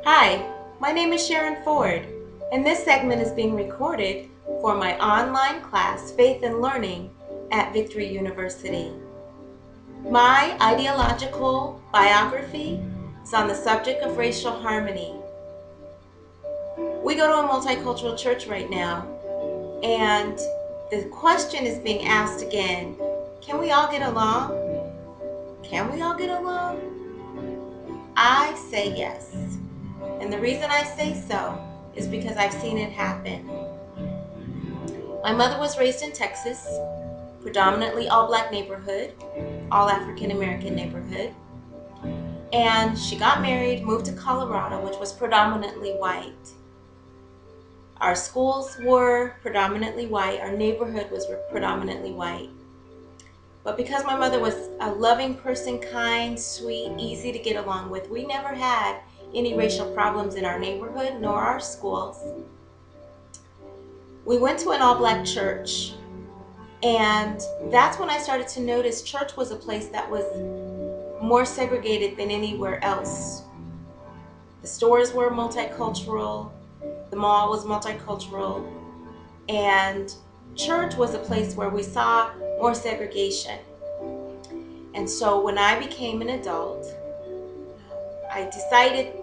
Hi, my name is Sharon Ford, and this segment is being recorded for my online class, Faith and Learning at Victory University. My ideological biography is on the subject of racial harmony. We go to a multicultural church right now, and the question is being asked again, can we all get along? Can we all get along? I say yes. And the reason I say so is because I've seen it happen. My mother was raised in Texas, predominantly all-black neighborhood, all African-American neighborhood. And she got married, moved to Colorado, which was predominantly white. Our schools were predominantly white. Our neighborhood was predominantly white. But because my mother was a loving person, kind, sweet, easy to get along with, we never had any racial problems in our neighborhood nor our schools. We went to an all-black church, and that's when I started to notice church was a place that was more segregated than anywhere else. The stores were multicultural, the mall was multicultural, and church was a place where we saw more segregation. And so when I became an adult, I decided,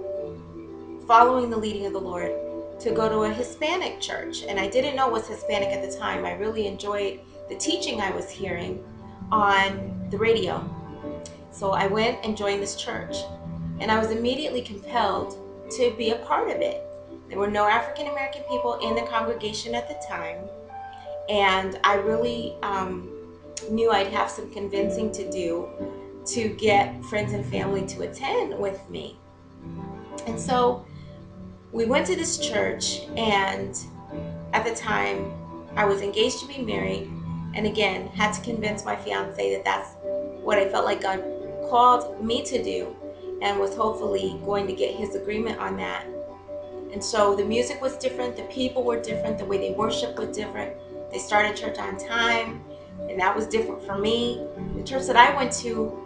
following the leading of the Lord, to go to a Hispanic church. And I didn't know it was Hispanic at the time. I really enjoyed the teaching I was hearing on the radio. So I went and joined this church, and I was immediately compelled to be a part of it. There were no African American people in the congregation at the time, and I really knew I'd have some convincing to do to get friends and family to attend with me. And so we went to this church, and at the time I was engaged to be married, and again had to convince my fiance that that's what I felt like God called me to do, and was hopefully going to get his agreement on that. And so the music was different, the people were different, the way they worshiped was different. They started church on time, and that was different for me. The church that I went to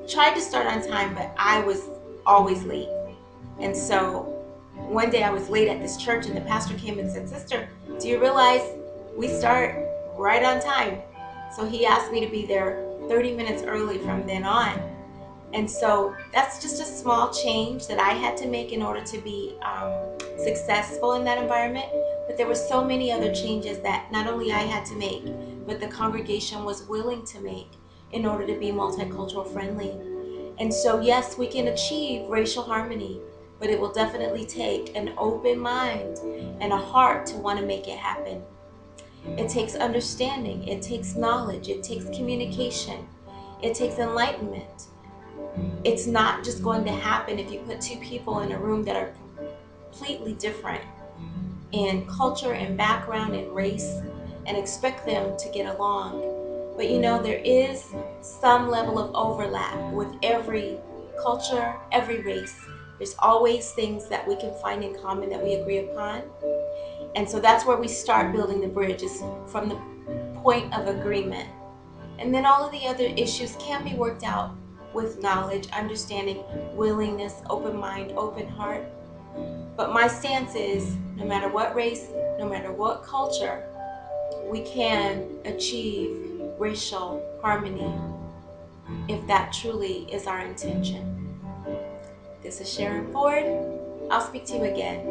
tried to start on time, but I was always late. And so one day I was late at this church, and the pastor came and said, "Sister, do you realize we start right on time?" So he asked me to be there 30 minutes early from then on. And so that's just a small change that I had to make in order to be successful in that environment. But there were so many other changes that not only I had to make, but the congregation was willing to make in order to be multicultural friendly. And so yes, we can achieve racial harmony, but it will definitely take an open mind and a heart to want to make it happen. It takes understanding, it takes knowledge, it takes communication, it takes enlightenment. It's not just going to happen if you put two people in a room that are completely different in culture and background and race and expect them to get along. But you know, there is some level of overlap with every culture, every race. There's always things that we can find in common that we agree upon. And so that's where we start building the bridge, is from the point of agreement. And then all of the other issues can be worked out with knowledge, understanding, willingness, open mind, open heart. But my stance is, no matter what race, no matter what culture, we can achieve racial harmony if that truly is our intention. This is Sharon Ford. I'll speak to you again.